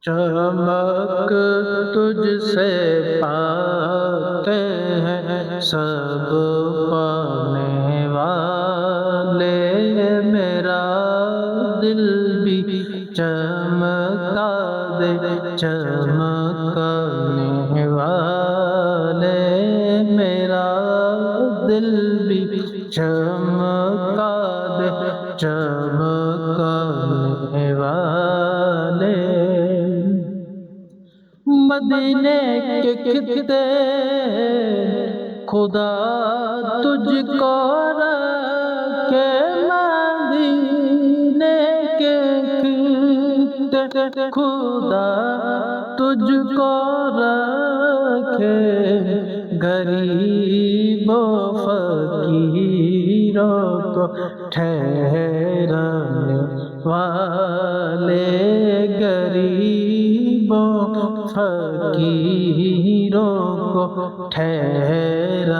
چمک تجھ سے پاتے ہیں سب پانے والے، میرا دل بھی چمکا دے چمکانے والے، میرا دل بھی چمکا دے چمکانے والے۔ مدینے کے خطے خدا تجھ کو رکھے، مدینے کے خطے خدا تجھ کو رکھے، غریب و فقیروں کو ٹھہرانے والے، غریبوں فقیروں کو ٹھہرانے